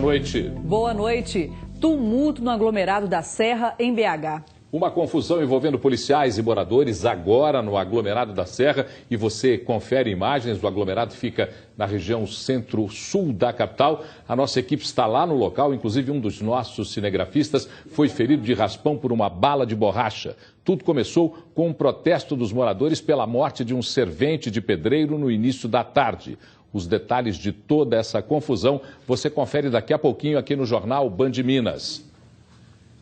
noite. Boa noite. Tumulto no aglomerado da Serra, em BH. Uma confusão envolvendo policiais e moradores agora no aglomerado da Serra. E você confere imagens. O aglomerado fica na região centro-sul da capital. A nossa equipe está lá no local. Inclusive, um dos nossos cinegrafistas foi ferido de raspão por uma bala de borracha. Tudo começou com um protesto dos moradores pela morte de um servente de pedreiro no início da tarde. Os detalhes de toda essa confusão você confere daqui a pouquinho aqui no jornal Band Minas.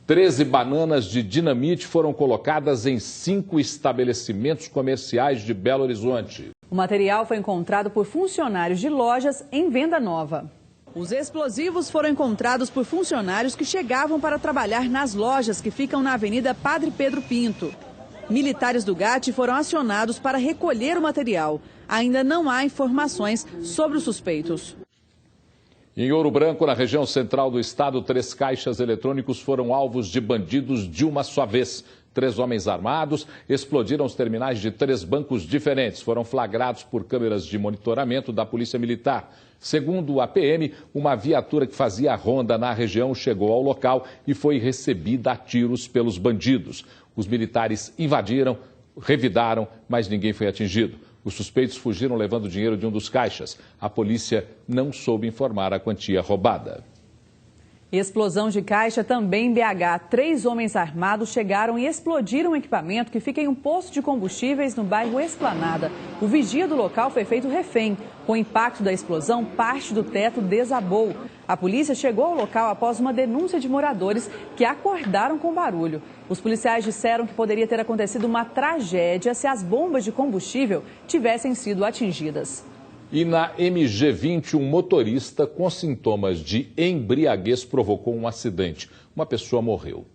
13 bananas de dinamite foram colocadas em 5 estabelecimentos comerciais de Belo Horizonte. O material foi encontrado por funcionários de lojas em venda nova. Os explosivos foram encontrados por funcionários que chegavam para trabalhar nas lojas que ficam na Avenida Padre Pedro Pinto. Militares do GAT foram acionados para recolher o material. Ainda não há informações sobre os suspeitos. Em Ouro Branco, na região central do estado, 3 caixas eletrônicos foram alvos de bandidos de uma só vez. 3 homens armados explodiram os terminais de 3 bancos diferentes. Foram flagrados por câmeras de monitoramento da Polícia Militar. Segundo a PM, uma viatura que fazia ronda na região chegou ao local e foi recebida a tiros pelos bandidos. Os militares invadiram, revidaram, mas ninguém foi atingido. Os suspeitos fugiram levando dinheiro de um dos caixas. A polícia não soube informar a quantia roubada. Explosão de caixa também em BH. 3 homens armados chegaram e explodiram um equipamento que fica em um posto de combustíveis no bairro Esplanada. O vigia do local foi feito refém. Com o impacto da explosão, parte do teto desabou. A polícia chegou ao local após uma denúncia de moradores que acordaram com barulho. Os policiais disseram que poderia ter acontecido uma tragédia se as bombas de combustível tivessem sido atingidas. E na MG20, um motorista com sintomas de embriaguez provocou um acidente. Uma pessoa morreu.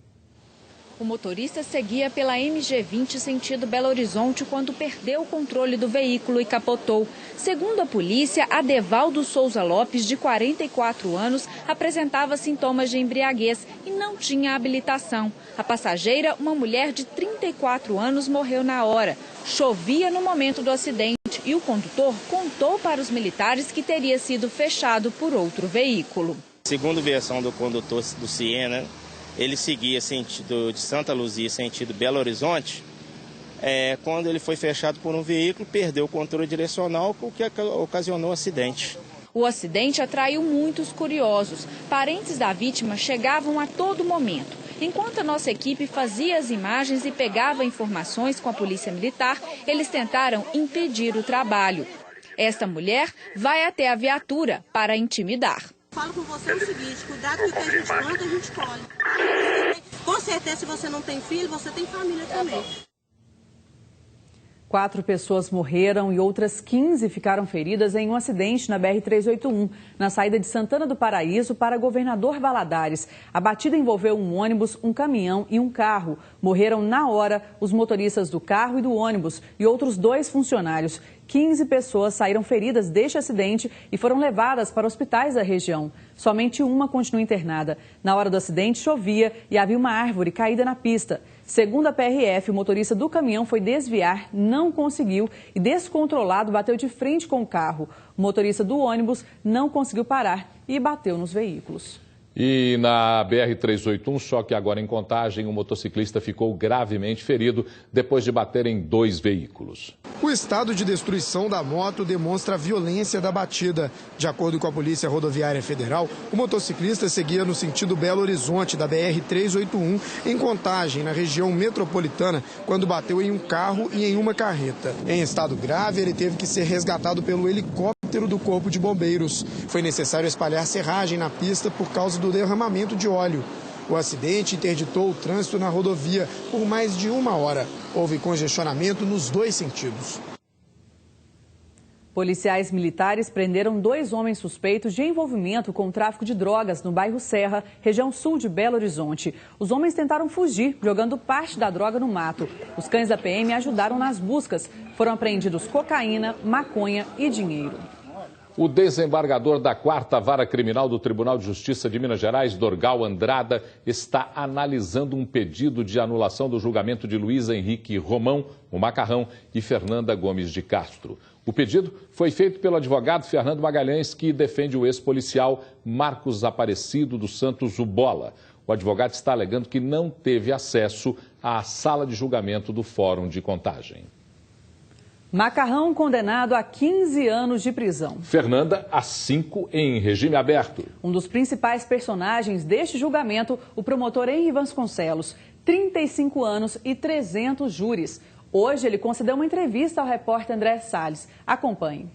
O motorista seguia pela MG20 sentido Belo Horizonte quando perdeu o controle do veículo e capotou. Segundo a polícia, Adevaldo Souza Lopes, de 44 anos, apresentava sintomas de embriaguez e não tinha habilitação. A passageira, uma mulher de 34 anos, morreu na hora. Chovia no momento do acidente e o condutor contou para os militares que teria sido fechado por outro veículo. Segundo a versão do condutor do Siena, ele seguia sentido de Santa Luzia, sentido Belo Horizonte. Quando ele foi fechado por um veículo, perdeu o controle direcional, o que ocasionou o acidente. O acidente atraiu muitos curiosos. Parentes da vítima chegavam a todo momento. Enquanto a nossa equipe fazia as imagens e pegava informações com a Polícia Militar, eles tentaram impedir o trabalho. Esta mulher vai até a viatura para intimidar. Falo com você o seguinte, cuidado que o que a gente manda, a gente colhe. Com certeza, se você não tem filho, você tem família também. 4 pessoas morreram e outras 15 ficaram feridas em um acidente na BR-381, na saída de Santana do Paraíso para Governador Valadares. A batida envolveu um ônibus, um caminhão e um carro. Morreram na hora os motoristas do carro e do ônibus e outros 2 funcionários. 15 pessoas saíram feridas deste acidente e foram levadas para hospitais da região. Somente uma continua internada. Na hora do acidente, chovia e havia uma árvore caída na pista. Segundo a PRF, o motorista do caminhão foi desviar, não conseguiu e, descontrolado, bateu de frente com o carro. O motorista do ônibus não conseguiu parar e bateu nos veículos. E na BR-381, só que agora em Contagem, um motociclista ficou gravemente ferido depois de bater em 2 veículos. O estado de destruição da moto demonstra a violência da batida. De acordo com a Polícia Rodoviária Federal, o motociclista seguia no sentido Belo Horizonte da BR-381 em Contagem, na região metropolitana, quando bateu em um carro e em uma carreta. Em estado grave, ele teve que ser resgatado pelo helicóptero do Corpo de Bombeiros. Foi necessário espalhar serragem na pista por causa do derramamento de óleo. O acidente interditou o trânsito na rodovia por mais de 1 hora. Houve congestionamento nos 2 sentidos. Policiais militares prenderam 2 homens suspeitos de envolvimento com o tráfico de drogas no bairro Serra, região sul de Belo Horizonte. Os homens tentaram fugir, jogando parte da droga no mato. Os cães da PM ajudaram nas buscas. Foram apreendidos cocaína, maconha e dinheiro. O desembargador da 4ª Vara Criminal do Tribunal de Justiça de Minas Gerais, Dorgal Andrada, está analisando um pedido de anulação do julgamento de Luiz Henrique Romão, o Macarrão, e Fernanda Gomes de Castro. O pedido foi feito pelo advogado Fernando Magalhães, que defende o ex-policial Marcos Aparecido dos Santos, o Bola. O advogado está alegando que não teve acesso à sala de julgamento do Fórum de Contagem. Macarrão condenado a 15 anos de prisão. Fernanda, a 5 em regime aberto. Um dos principais personagens deste julgamento, o promotor Henri Vasconcelos, 35 anos e 300 júris. Hoje ele concedeu uma entrevista ao repórter André Salles. Acompanhe.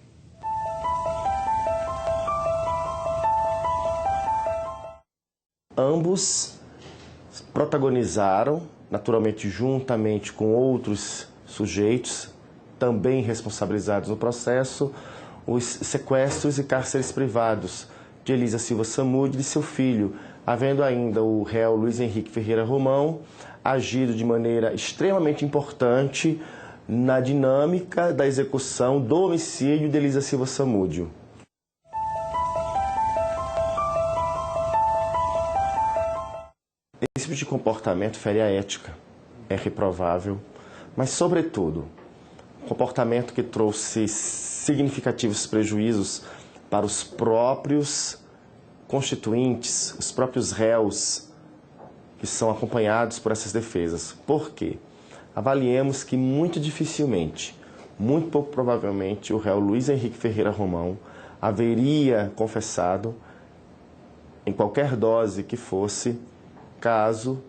Ambos protagonizaram, naturalmente juntamente com outros sujeitos, também responsabilizados no processo, os sequestros e cárceres privados de Elisa Silva Samúdio e de seu filho, havendo ainda o réu Luiz Henrique Ferreira Romão agido de maneira extremamente importante na dinâmica da execução do homicídio de Elisa Silva Samúdio. Esse tipo de comportamento fere a ética, é reprovável, mas, sobretudo, comportamento que trouxe significativos prejuízos para os próprios constituintes, os próprios réus que são acompanhados por essas defesas. Por quê? Avaliemos que muito dificilmente, muito pouco provavelmente, o réu Luiz Henrique Ferreira Romão haveria confessado em qualquer dose que fosse, caso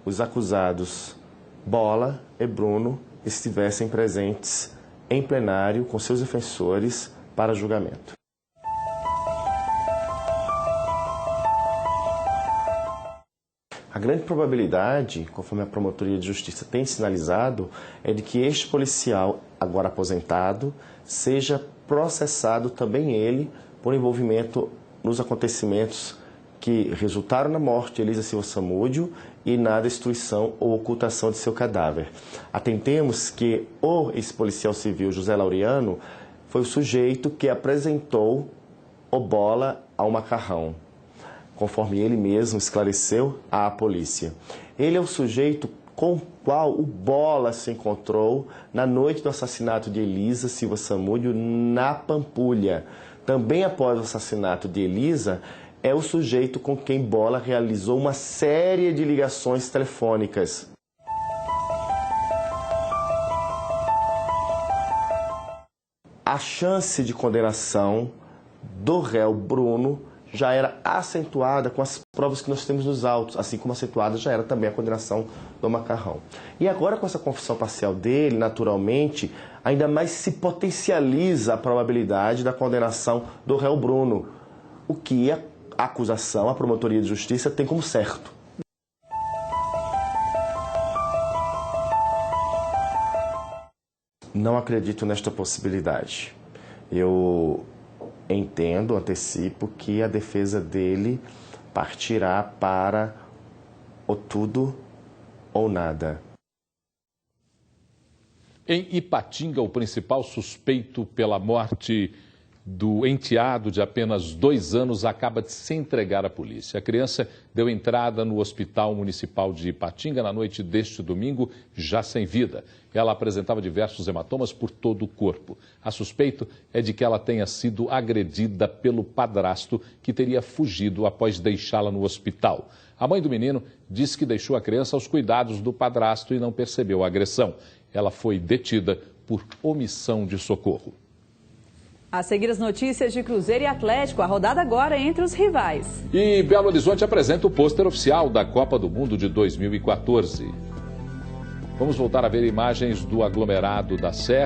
os acusados Bola e Bruno estivessem presentes em plenário com seus defensores para julgamento. A grande probabilidade, conforme a Promotoria de Justiça tem sinalizado, é de que este policial, agora aposentado, seja processado também ele por envolvimento nos acontecimentos que resultaram na morte de Elisa Silva Samúdio e na destruição ou ocultação de seu cadáver. Atentemos que o ex-policial civil José Laureano foi o sujeito que apresentou o Bola ao Macarrão, conforme ele mesmo esclareceu à polícia. Ele é o sujeito com o qual o Bola se encontrou na noite do assassinato de Elisa Silva Samúdio na Pampulha. Também após o assassinato de Elisa, é o sujeito com quem Bola realizou uma série de ligações telefônicas. A chance de condenação do réu Bruno já era acentuada com as provas que nós temos nos autos, assim como acentuada já era também a condenação do Macarrão. E agora, com essa confissão parcial dele, naturalmente, ainda mais se potencializa a probabilidade da condenação do réu Bruno, o que a acusação, a Promotoria de Justiça, tem como certo. Não acredito nesta possibilidade. Eu entendo, antecipo, que a defesa dele partirá para ou tudo ou nada. Em Ipatinga, o principal suspeito pela morte do enteado de apenas 2 anos acaba de se entregar à polícia. A criança deu entrada no Hospital Municipal de Ipatinga na noite deste domingo, já sem vida. Ela apresentava diversos hematomas por todo o corpo. A suspeita é de que ela tenha sido agredida pelo padrasto, que teria fugido após deixá-la no hospital. A mãe do menino disse que deixou a criança aos cuidados do padrasto e não percebeu a agressão. Ela foi detida por omissão de socorro. A seguir as notícias de Cruzeiro e Atlético, a rodada agora entre os rivais. E Belo Horizonte apresenta o pôster oficial da Copa do Mundo de 2014. Vamos voltar a ver imagens do aglomerado da Serra.